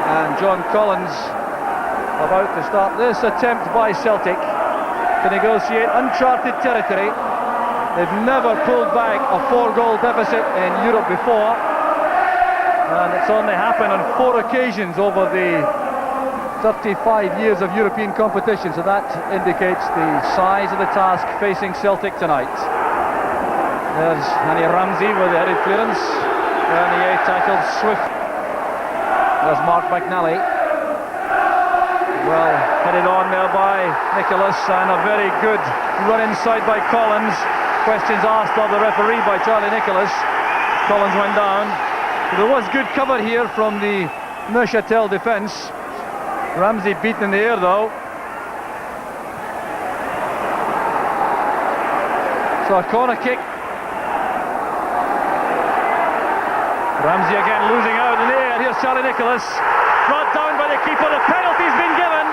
And John Collins about to start this attempt by Celtic to negotiate uncharted territory. They've never pulled back a 4-goal deficit in Europe before, and it's only happened on 4 occasions over the 35 years of European competition, so that indicates the size of the task facing Celtic tonight. There's Hanny Ramsey with the headed clearance. Bernier tackled swift. There's Mark McNally. Well headed on there by Nicholas, and a very good run inside by Collins. Questions asked of the referee by Charlie Nicholas. Collins went down. There was good cover here from the Neuchâtel defence. Ramsey beaten in the air though. So a corner kick. Ramsey again losing out in the air. Here's Charlie Nicholas, brought down by the keeper. The penalty's been given.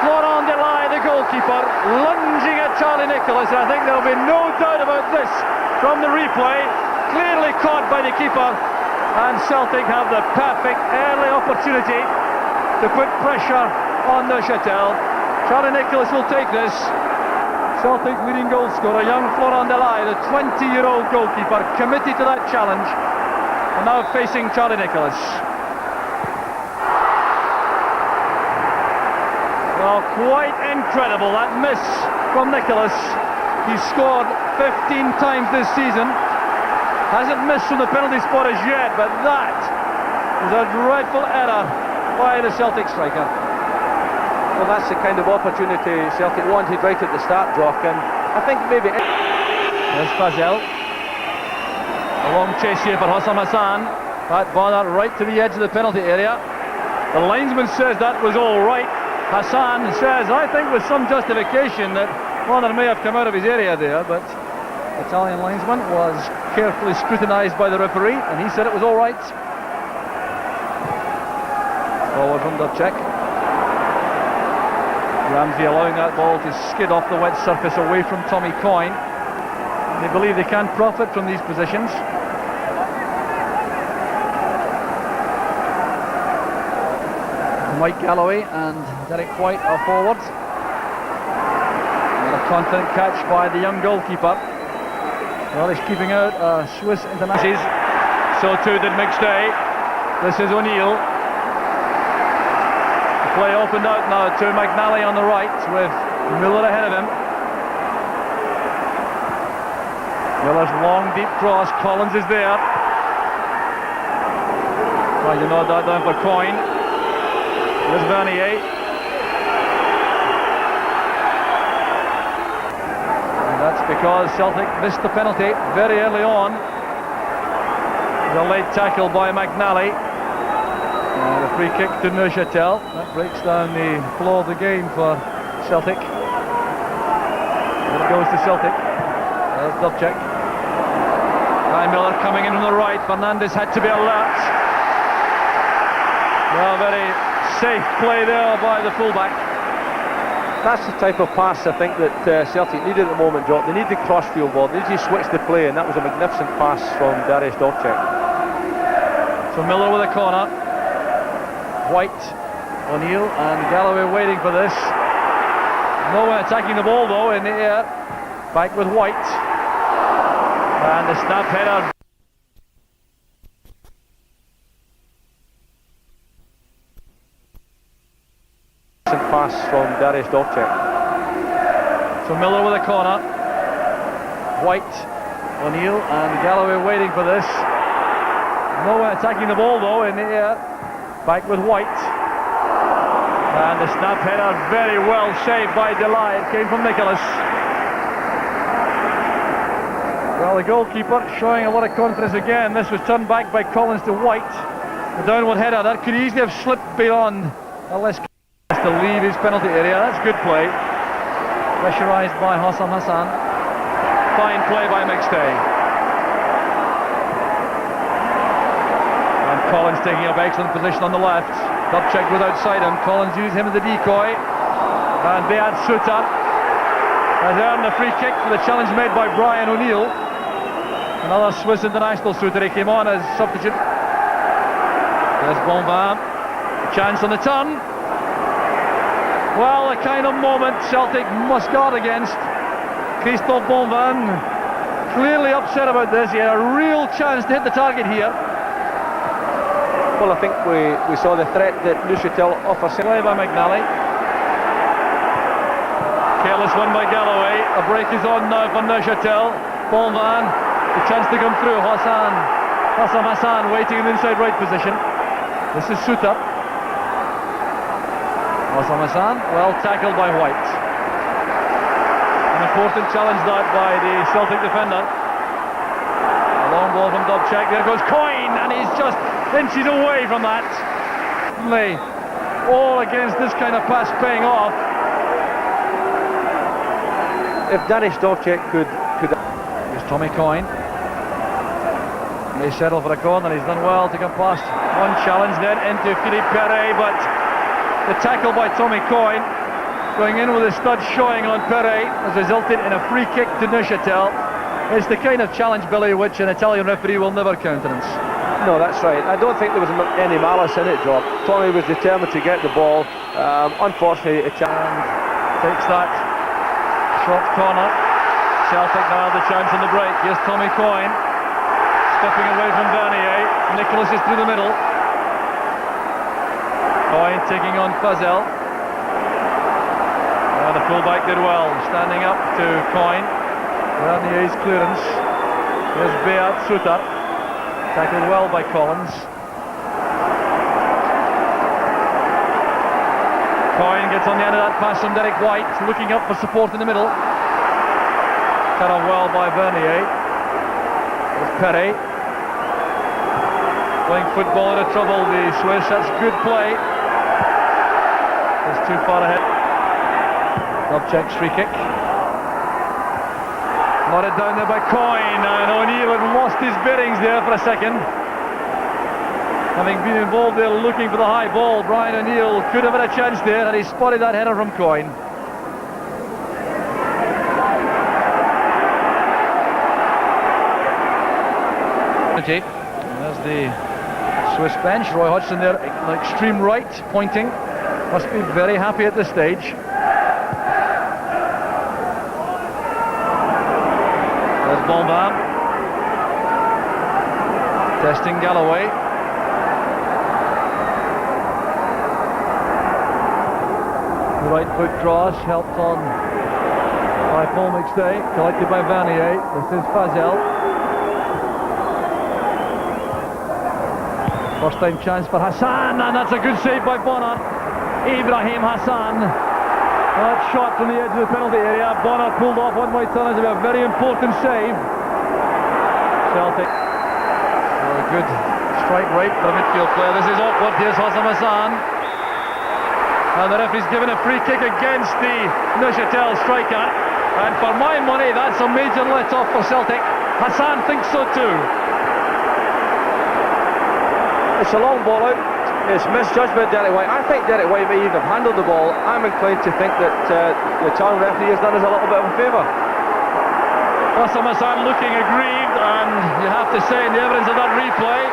Florent Delay, the goalkeeper, lunging at Charlie Nicholas. I think there'll be no doubt about this from the replay. Clearly caught by the keeper, and Celtic have the perfect early opportunity to put pressure on Neuchâtel. Charlie Nicholas will take this. Celtic leading goal scorer, young Florent Delay, the 20-year-old goalkeeper, committed to that challenge, and now facing Charlie Nicholas. Well, quite incredible, that miss from Nicholas. He's scored 15 times this season, hasn't missed from the penalty spot as yet, but that is a dreadful error by the Celtic striker. Well, that's the kind of opportunity Celtic wanted right at the start, Jock, and I think maybe... There's Fazel. A long chase here for Hossam Hassan. That Bonner right to the edge of the penalty area. The linesman says that was all right. Hassan says, I think with some justification, that Bonner may have come out of his area there, but the Italian linesman was carefully scrutinised by the referee, and he said it was all right. Forward under check. Ramsey allowing that ball to skid off the wet surface away from Tommy Coyne. They believe they can profit from these positions. Mike Galloway and Derek White are forward. And a confident catch by the young goalkeeper. Well, he's keeping out Swiss international. So too did McStay. This is O'Neill. Play opened out now to McNally on the right, with Miller ahead of him. Miller's long deep cross. Collins is there. Trying to nod that down for Coyne. There's Bernier. And that's because Celtic missed the penalty very early on. The late tackle by McNally. And a free kick to Neuchâtel. That breaks down the flow of the game for Celtic. And it goes to Celtic. There's Dubček. Ryan Miller coming in from the right. Fernandes had to be alert. Well, very safe play there by the fullback. That's the type of pass I think that Celtic needed at the moment, Jock. They need the cross-field ball. They need to switch the play, and that was a magnificent pass from Darius Dubček. So Miller with a corner. White, O'Neill and Galloway waiting for this. No one attacking the ball though in the air. Back with White. And the snap header. Pass from Darius Dubček. So Miller with a corner. White, O'Neill and Galloway waiting for this. No one attacking the ball though in the air. Back with White. And the snap header very well saved by Delay. It came from Nicholas. Well, the goalkeeper showing a lot of confidence again. This was turned back by Collins to White. The downward header, that could easily have slipped beyond, unless to leave his penalty area. That's good play. Pressurised by Hossam Hassan. Fine play by McStay. Collins taking up excellent position on the left. Dubček was outside him. Collins used him as a decoy. And Beat Suter has earned a free kick for the challenge made by Brian O'Neill. Another Swiss international. Suter, he came on as substitute. There's Bonvin, chance on the turn. Well, the kind of moment Celtic must guard against. Christophe Bonvin, clearly upset about this. He had a real chance to hit the target here. Well, I think we saw the threat that Neuchâtel offers. Play by McNally. Careless one by Galloway. A break is on now for Neuchâtel. Bonvin, the chance to come through. Hassan waiting in the inside right position. This is Suter. Hassan, well tackled by White. An important challenge that by the Celtic defender. A long ball from Dubček. There goes Coyne, and he's just inches away from that. All against this kind of pass paying off. If Danish Dubček could... Here's Tommy Coyne. May settle for a corner. He's done well to come past one challenge then into Philippe Perret, but the tackle by Tommy Coyne, going in with a stud showing on Perret, has resulted in a free kick to Neuchâtel. It's the kind of challenge, Billy, which an Italian referee will never countenance. No, that's right. I don't think there was any malice in it, Job. Tommy was determined to get the ball. Unfortunately, it takes that short corner. Celtic now have the chance in the break. Here's Tommy Coyne, stepping away from Vernier. Nicholas is through the middle. Coyne taking on Fazel. The fullback did well, standing up to Coyne. Vernier's clearance. Here's Beat Suter. Tackled well by Collins. Coyne gets on the end of that pass from Derek White, looking up for support in the middle. Cut off well by Vernier. There's Perret. Playing football out of trouble, the Swiss. That's good play. It's too far ahead. Dubček's free kick. Nodded down there by Coyne, and O'Neill had lost his bearings there for a second. Having been involved there looking for the high ball, Brian O'Neill could have had a chance there had he spotted that header from Coyne. There's the Swiss bench. Roy Hodgson there, an extreme right, pointing. Must be very happy at this stage. There's Bonvin. Testing Galloway. The right foot cross helped on by Paul McStay, collected by Vernier. This is Fazel. First time chance for Hassan, and that's a good save by Bonner. Ibrahim Hassan. That shot from the edge of the penalty area. Bonner pulled off what might turn out to be a very important save. Celtic. A good strike right for the midfield player. This is awkward. Here's Hassan. And the referee's given a free kick against the Neuchâtel striker. And for my money, that's a major let-off for Celtic. Hassan thinks so too. It's a long ball out. It's misjudgment, Derek White. I think Derek White may even have handled the ball. I'm inclined to think that the Italian referee has done us a little bit of a favour. Hassan looking aggrieved, and you have to say, in the evidence of that replay,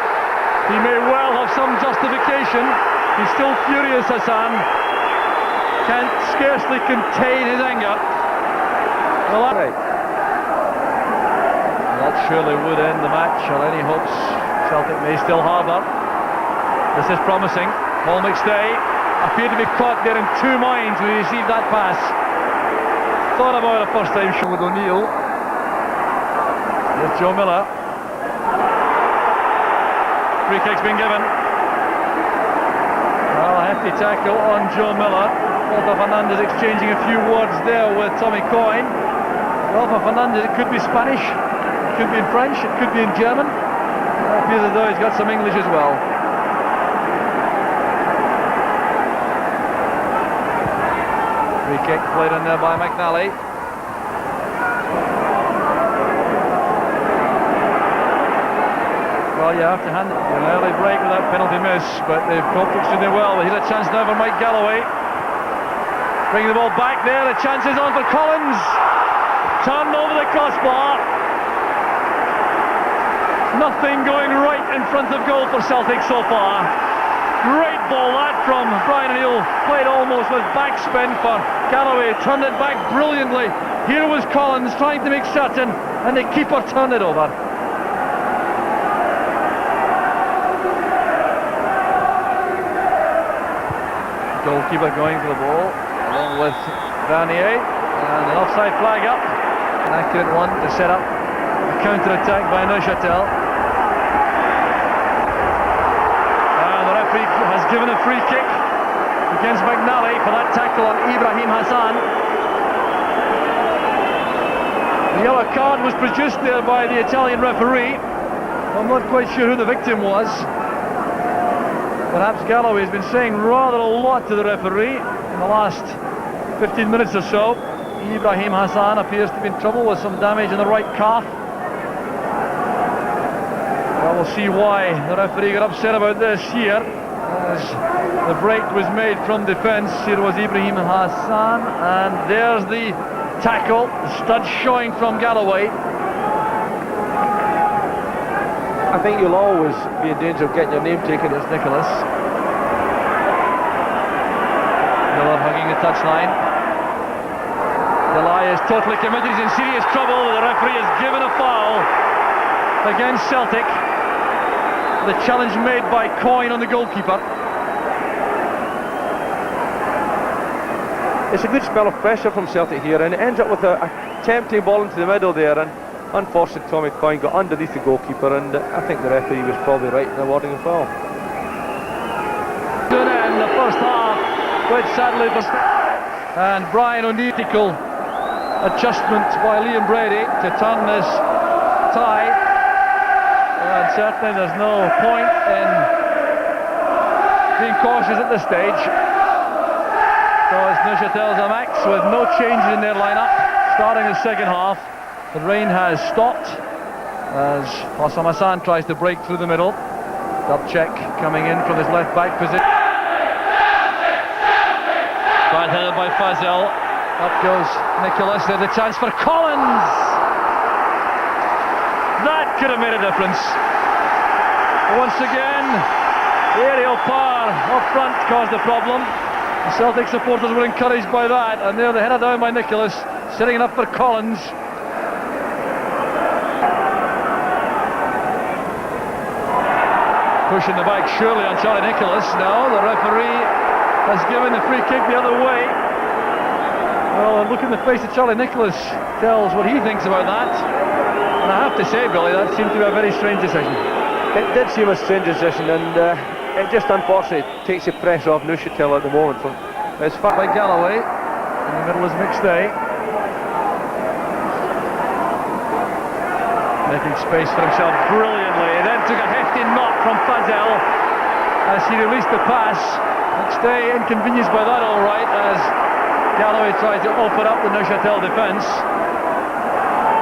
he may well have some justification. He's still furious, Hassan. Can't scarcely contain his anger. Well, that surely would end the match, or any hopes Celtic may still harbour. This is promising. Paul McStay appeared to be caught there in two minds when he received that pass. Thought about it first time with O'Neill. Here's Joe Miller. Free kick's been given. Well, a hefty tackle on Joe Miller. Rafa Fernandez exchanging a few words there with Tommy Coyne. Rafa Fernandez, it could be Spanish, it could be in French, it could be in German. It appears as though he's got some English as well. Free kick played in there by McNally. Well, you have to hand it an early break with that penalty miss, but they've coped extremely well. Here's a chance now for Mike Galloway. Bringing the ball back there, the chance is on for Collins. Turned over the crossbar. Nothing going right in front of goal for Celtic so far. Great ball that from Brian O'Neill, played almost with backspin for Galloway, turned it back brilliantly. Here was Collins trying to make certain, and the keeper turned it over. Goalkeeper going for the ball, along with Vernier, and an offside flag up. An accurate one to set up a counter-attack by Neuchâtel. Has given a free kick against McNally for that tackle on Ibrahim Hassan. The yellow card was produced there by the Italian referee. I'm not quite sure who the victim was. Perhaps Galloway has been saying rather a lot to the referee in the last 15 minutes or so. Ibrahim Hassan appears to be in trouble with some damage in the right calf. Well, we'll see why the referee got upset about this here. As the break was made from defence, here was Ibrahim Hassan, and there's the tackle, the stud showing from Galloway. I think you'll always be in danger of getting your name taken. It's Nicholas. Miller hugging the touchline. Delay is totally committed, he's in serious trouble. The referee has given a foul against Celtic. The challenge made by Coyne on the goalkeeper. It's a good spell of pressure from Celtic here, and it ends up with a tempting ball into the middle there, and unfortunately Tommy Coyne got underneath the goalkeeper, and I think the referee was probably right in awarding a foul. In the first half, which sadly was... And Brian O'Neill, adjustment by Liam Brady to turn this tie. And certainly there's no point in being cautious at this stage. So it's Neuchâtel Xamax with no change in their lineup, starting the second half. The rain has stopped as Hossam Hassan tries to break through the middle. Dubček coming in from his left back position. Bad headed by Fazel. Up goes Nicholas. There's a chance for Collins. That could have made a difference. Once again, the aerial power up front caused the problem. The Celtic supporters were encouraged by that, and there the header down by Nicholas, setting it up for Collins. Pushing the back surely on Charlie Nicholas. No, the referee has given the free kick the other way. Well, a look in the face of Charlie Nicholas tells what he thinks about that. And I have to say, Billy, that seemed to be a very strange decision. It did seem a strange decision, and it just unfortunately takes the pressure off Neuchâtel at the moment. It's fought by Galloway. In the middle is McStay. Making space for himself brilliantly. He then took a hefty knock from Fazel as he released the pass. McStay inconvenienced by that, all right, as Galloway tried to open up the Neuchâtel defence.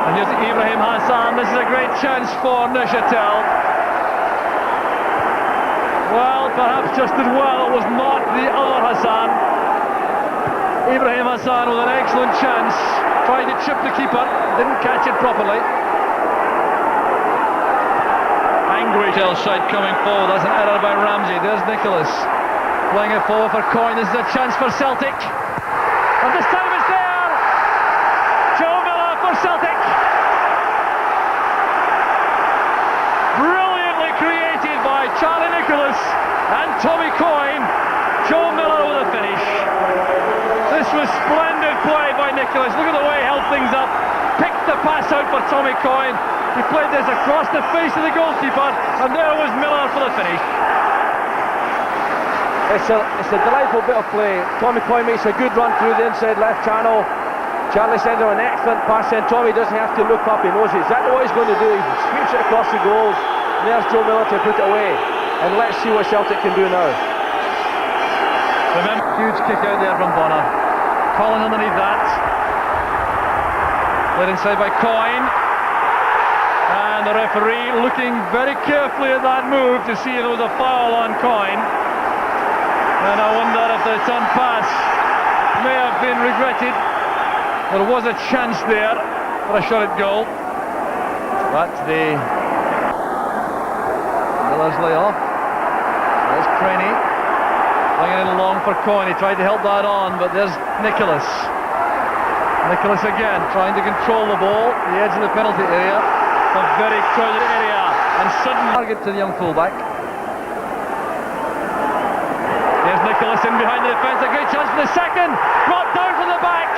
And here's Ibrahim Hassan. This is a great chance for Neuchâtel. Well, perhaps just as well it was not the other Hassan. Ibrahim Hassan with an excellent chance. Tried to chip the keeper, didn't catch it properly. Angry tail side coming forward. That's an error by Ramsey. There's Nicholas playing it forward for Coyne. This is a chance for Celtic. And this time it's there. Joe Miller for Celtic. Brilliantly created by Charlie Nicholas and Tommy Coyne. Joe Miller with a finish. This was splendid play by Nicholas. Look at the way he held things up. Picked the pass out for Tommy Coyne. He played this across the face of the goalkeeper, and there was Miller for the finish. It's a delightful bit of play. Tommy Coyne makes a good run through the inside left channel. Charlie sends him an excellent pass, and Tommy doesn't have to look up. He knows exactly what he's going to do. He sweeps it across the goal. There's Joe Miller to put it away. And let's see what Celtic can do now. Remember, huge kick out there from Bonner. Collins underneath that. Played inside by Coyne. And the referee looking very carefully at that move to see if there was a foul on Coyne. And I wonder if the turn pass may have been regretted. There was a chance there for a shot at goal. But the Miller's layoff. There's Craney. Bringing it along for Coyne. He tried to help that on, but there's Nicholas. Nicholas again trying to control the ball, the edge of the penalty area. A very crowded area, and suddenly target to the young fullback. There's Nicholas in behind the defence, a great chance for the second. Brought down from the back.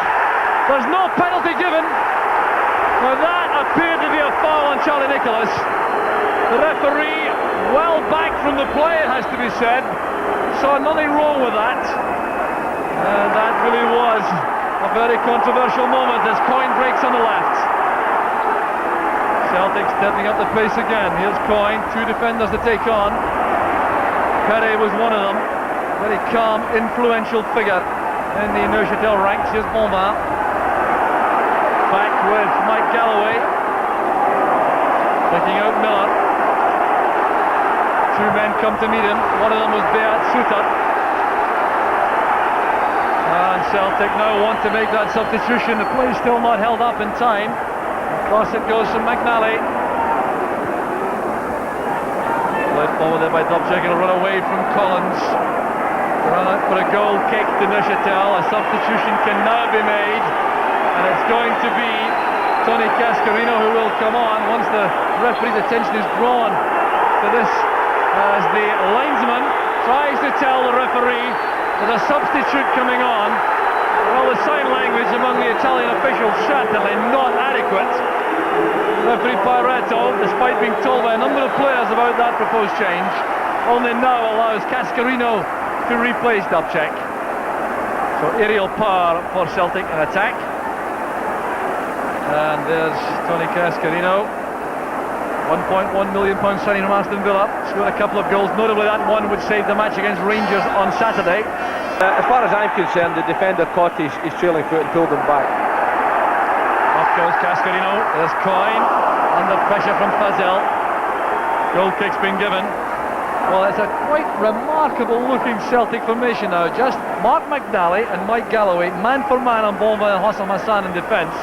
There's no penalty given. Now that appeared to be a foul on Charlie Nicholas. The referee, well back from the play, it has to be said, saw nothing wrong with that. And that really was a very controversial moment as Coyne breaks on the left. Celtic stepping up the pace again. Here's Coyne, two defenders to take on. Perret was one of them. Very calm, influential figure in the Neuchâtel ranks. Here's Bonvin. Back with Mike Galloway. Picking out Miller. Two men come to meet him. One of them was Beat Suter. And Celtic now want to make that substitution. The play still not held up in time. Across it goes from McNally. Played forward there by Dubček. It'll run away from Collins. Run out for a goal kick to Neuchâtel. A substitution can now be made. And it's going to be Tony Cascarino who will come on once the referee's attention is drawn to this, as the linesman tries to tell the referee there's a substitute coming on. Well, the sign language among the Italian officials certainly not adequate. Referee Pareto, despite being told by a number of players about that proposed change, only now allows Cascarino to replace Dubček. So aerial power for Celtic in attack. And there's Tony Cascarino. £1.1 million signing from Aston Villa. Scored a couple of goals, notably that one which saved the match against Rangers on Saturday. As far as I'm concerned, the defender caught his trailing foot and pulled him back. Off goes Cascarino. There's Coyne under pressure from Fazel. Goal kick's been given. Well, it's a quite remarkable looking Celtic formation now. Just Mark McNally and Mike Galloway, man for man on Bonvin and Hossam Hassan in defence.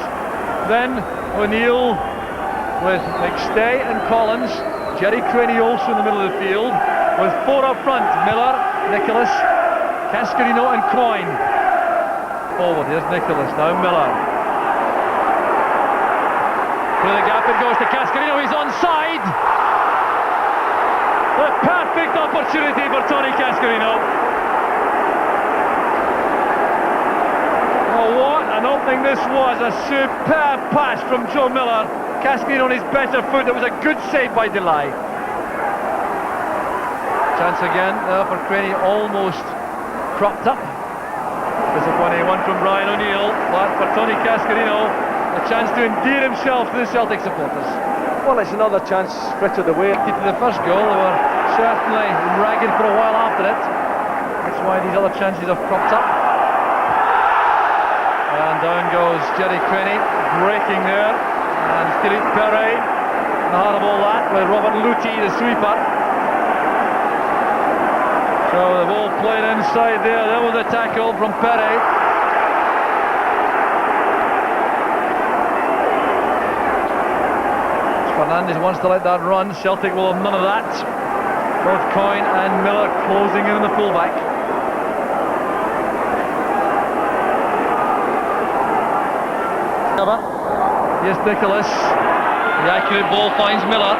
Then O'Neill with McStay and Collins, Jerry Craney also in the middle of the field, with four up front: Miller, Nicholas, Cascarino and Coyne. Forward, here's Nicholas, now Miller. Through the gap it goes to Cascarino, he's onside. The perfect opportunity for Tony Cascarino. Oh, what an opening this was, a superb pass from Joe Miller. Cascarino on his better foot. It was a good save by Delay. Chance again for Craney, almost cropped up. Disappointing one from Brian O'Neill, but for Tony Cascarino, a chance to endear himself to the Celtic supporters. Well, it's another chance frittered away. To the first goal, they were certainly ragged for a while after it. That's why these other chances have cropped up. And down goes Jerry Craney, breaking there. And Philippe Perret in the heart of all that, with Robert Luti, the sweeper. So the ball played inside there. There was a tackle from Perret. Fernandes wants to let that run. Celtic will have none of that. Both Coyne and Miller closing in on the fullback. Here's Nicholas. The accurate ball finds Miller.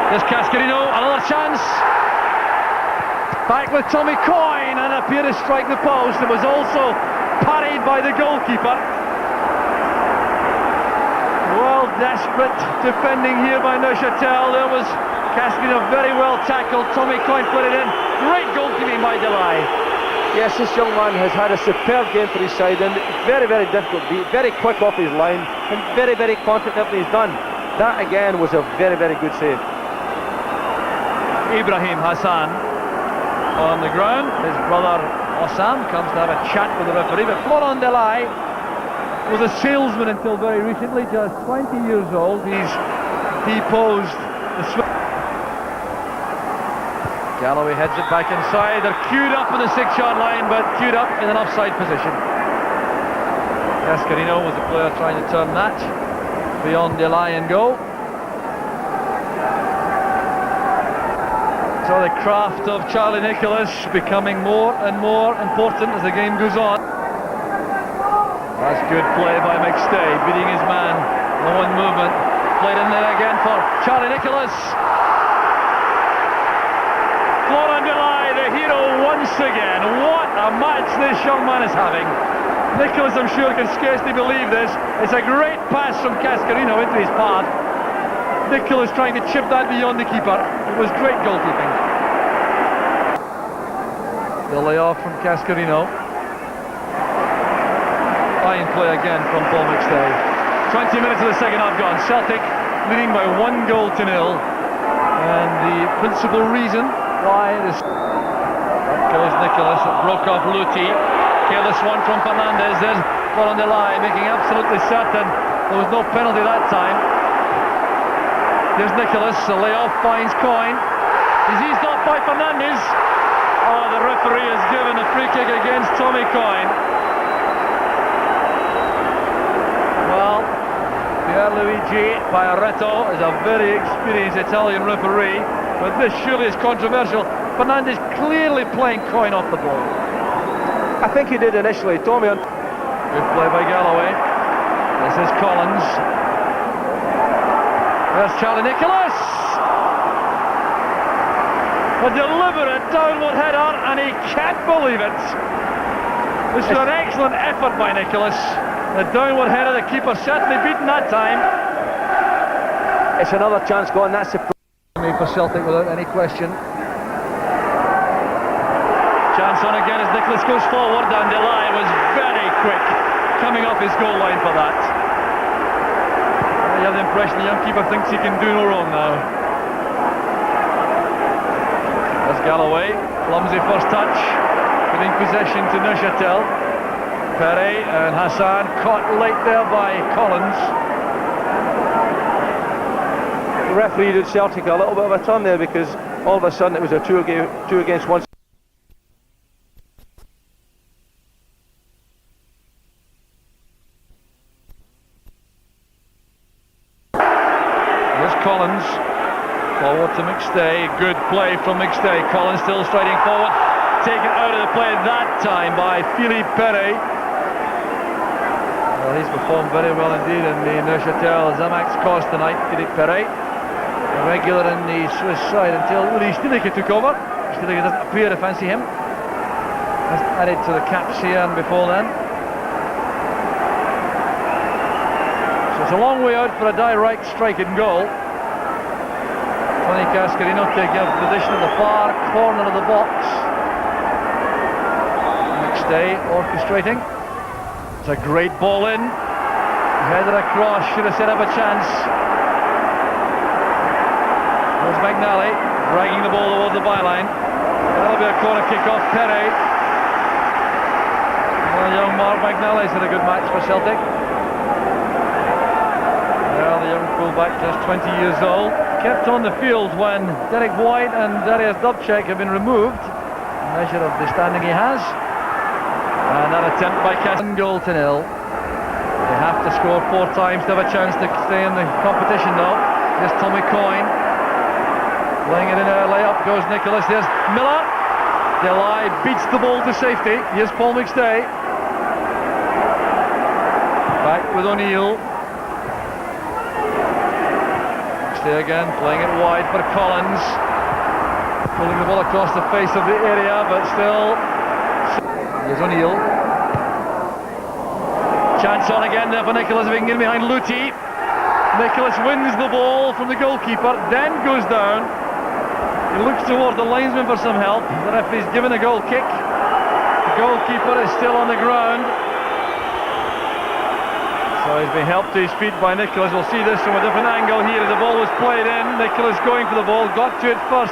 There's Cascarino, another chance. Back with Tommy Coyne, and appeared to strike the post. It was also parried by the goalkeeper. Well, desperate defending here by Neuchâtel. There was Cascarino, very well tackled. Tommy Coyne put it in. Great goalkeeping by Delay. Yes, this young man has had a superb game for his side, and very, very difficult beat, very quick off his line, and very, very confident in what he's done. That again was a very, very good save. Ibrahim Hassan on the ground. His brother Hossam comes to have a chat with the referee, but Florent Delay was a salesman until very recently, just 20 years old. He's deposed the Galloway heads it back inside. They're queued up on the 6-yard line, but queued up in an offside position. Cascarino was the player trying to turn that beyond Delay and go. So The craft of Charlie Nicholas becoming more and more important as the game goes on. That's good play by McStay, beating his man. The one movement. Played in there again for Charlie Nicholas. Florian Delay, the hero once again. What a match this young man is having. Nicholas, I'm sure, can scarcely believe this. It's a great pass from Cascarino into his path. Nicholas trying to chip that beyond the keeper. It was great goalkeeping. The layoff from Cascarino. Fine play again from Paul McStay. 20 minutes of the second half gone. Celtic leading by 1 goal to 0. And the principal reason why this... Up goes Nicholas. It broke off Luti. Careless one from Fernandez. There's Florian Delay making absolutely certain there was no penalty that time. There's Nicholas. The layoff finds Coyne. He's eased off by Fernandez. Oh, the referee has given a free kick against Tommy Coyne. Well, Pierluigi Pajaretto is a very experienced Italian referee, but this surely is controversial. Fernandez clearly playing Coyne off the ball. I think he did initially. Tommy. Good play by Galloway. This is Collins. There's Charlie Nicholas. A deliberate downward header, and he can't believe it. This is an excellent effort by Nicholas. The downward header, the keeper certainly beaten that time. It's another chance gone. That's the for Celtic without any question. Chance on again as Nicholas goes forward, and Delay was very quick coming off his goal line for that. You have the impression the young keeper thinks he can do no wrong now. There's Galloway, clumsy first touch, giving possession to Neuchâtel. Perry and Hassan caught late there by Collins. The referee did Celtic a little bit of a turn there, because all of a sudden it was a two against one. Collins forward to McStay. Good play from McStay. Collins still striding forward, taken out of the play that time by Philippe Perret. Well, he's performed very well indeed in the Neuchâtel Xamax cause tonight. Philippe Perret, a regular in the Swiss side until Uli Stilicke took over. Stilicke doesn't appear to fancy him. Has added to the cap Sian before then. So it's a long way out for a direct striking goal. Tony Cascarino taking up position at the far corner of the box. McStay orchestrating. It's a great ball in. Headed across, should have set up a chance. There's McNally dragging the ball towards the byline. That'll be a corner kick off Perret. Well, young Mark McNally's had a good match for Celtic. Well, the young fullback, just 20 years old, kept on the field when Derek White and Darius Dubček have been removed. A measure of the standing he has. And that attempt by Cas, 1 goal to 0. They have to score 4 times to have a chance to stay in the competition though. Here's Tommy Coyne. Laying it in a layup goes Nicholas. There's Miller. Delay beats the ball to safety. Here's Paul McStay. Back with O'Neill. Again, playing it wide for Collins, pulling the ball across the face of the area, but still. Here's O'Neill. Chance on again there for Nicholas, if he can get behind Luti. Nicholas wins the ball from the goalkeeper, then goes down. He looks towards the linesman for some help. The referee's given a goal kick. The goalkeeper is still on the ground. So he's been helped to his feet by Nicholas. We'll see this from a different angle here as the ball was played in. Nicholas going for the ball, got to it first.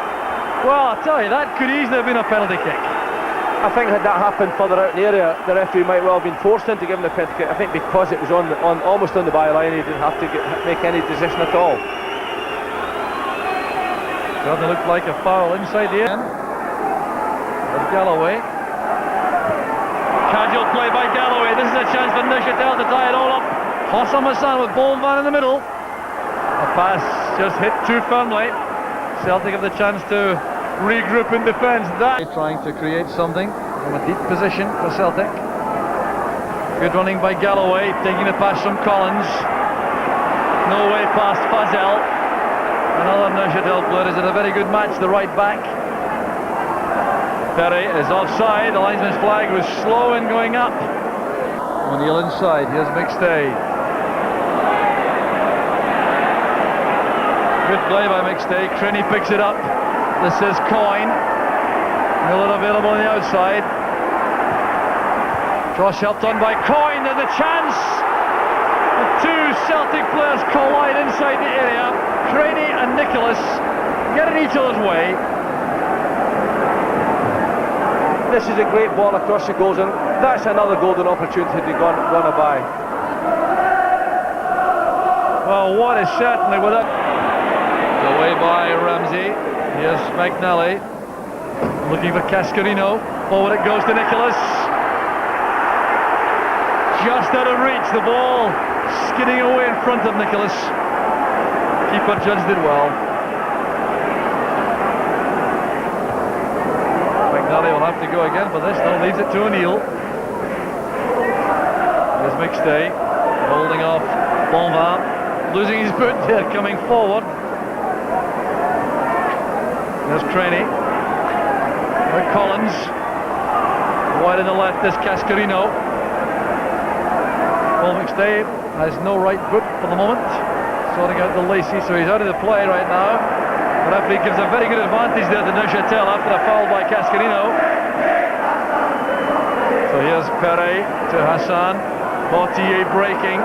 Well, I tell you, that could easily have been a penalty kick. I think had that happened further out in the area, the referee might well have been forced into giving the penalty kick. I think because it was on almost on the byline, he didn't have to make any decision at all. Certainly looked like a foul inside the end. There's Galloway. Casual play by Galloway. This is a chance for Neuchâtel to tie it all up. Hossam Hassan with Ballman in the middle. A pass just hit too firmly. Celtic have the chance to regroup in defence. That trying to create something from a deep position for Celtic. Good running by Galloway, taking the pass from Collins. No way past Fazel. Another Neuchâtel player is in a very good match, the right back. Perry is offside, the linesman's flag was slow in going up. O'Neill inside, here's McStay. Good play by McStay, Crenny picks it up. This is Coyne. Miller available on the outside. Cross helped on by Coyne, and the chance! The two Celtic players collide inside the area. Crenny and Nicholas get in each other's way. This is a great ball across the goals, and that's another golden opportunity to gone by. Well, what is certainly with it. Away by Ramsey. Here's McNally. Looking for Cascarino. Forward it goes to Nicholas. Just out of reach, the ball skidding away in front of Nicholas. Keeper judged it well. McNally will have to go again for this, though, leaves it to O'Neill. There's McStay, holding off Bonvin, losing his foot there, coming forward. There's Crenny. There's Collins. Wide on the left is Cascarino. Paul McStay has no right foot for the moment, sorting out the lacy, so he's out of the play right now. The referee gives a very good advantage there to Neuchâtel after a foul by Cascarino. So here's Perret to Hassan. Bautier breaking.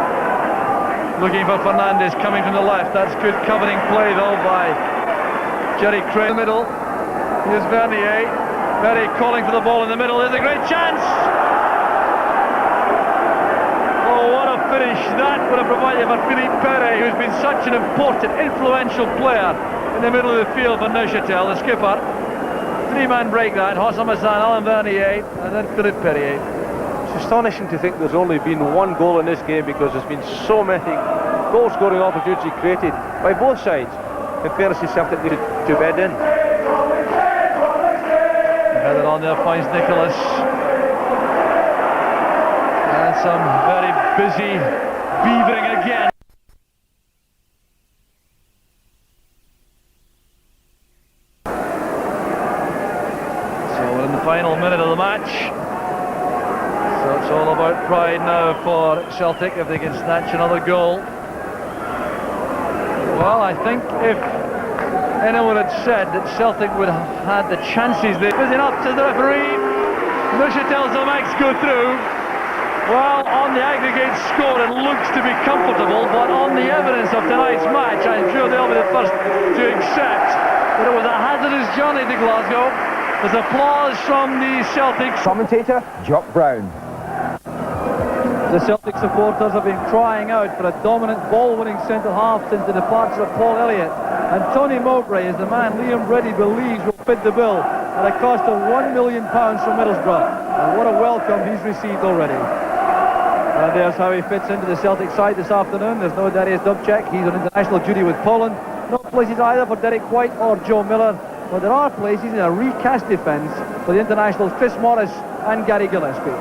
Looking for Fernandez coming from the left. That's good covering play though by Jerry Craig in the middle. Here's Vernier. Perret calling for the ball in the middle. There's a great chance! Oh, what a finish that would have provided for Philippe Perret, who's been such an important, influential player in the middle of the field for Neuchâtel, the skipper. Three-man break that, Hossam Hassan, Alain Vernier, and then Philippe Perret. It's astonishing to think there's only been one goal in this game, because there's been so many goal-scoring opportunities created by both sides. In fairness, Celtic needed to bed in. Headed on there finds Nicholas. And some very busy beavering again. So we're in the final minute of the match. So it's all about pride now for Celtic if they can snatch another goal. Well, I think if anyone had said that Celtic would have had the chances, they're busy enough to the referee. Neuchâtel Xamax go through. Well, on the aggregate score it looks to be comfortable, but on the evidence of tonight's match, I'm sure they'll be the first to accept that it was a hazardous journey to Glasgow. There's applause from the Celtic commentator, Jock Brown. The Celtic supporters have been crying out for a dominant ball-winning centre-half since the departure of Paul Elliott. And Tony Mowbray is the man Liam Brady believes will fit the bill at a cost of £1 million from Middlesbrough. And what a welcome he's received already. And there's how he fits into the Celtic side this afternoon. There's no Darius Dubček, he's on international duty with Poland. No places either for Derek White or Joe Miller. But there are places in a recast defence for the internationals Chris Morris and Gary Gillespie.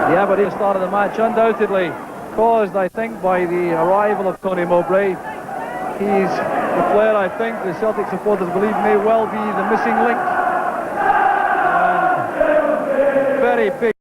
The Aberdeen start of the match undoubtedly caused, I think, by the arrival of Tony Mowbray. He's the player I think the Celtic supporters believe may well be the missing link. And very big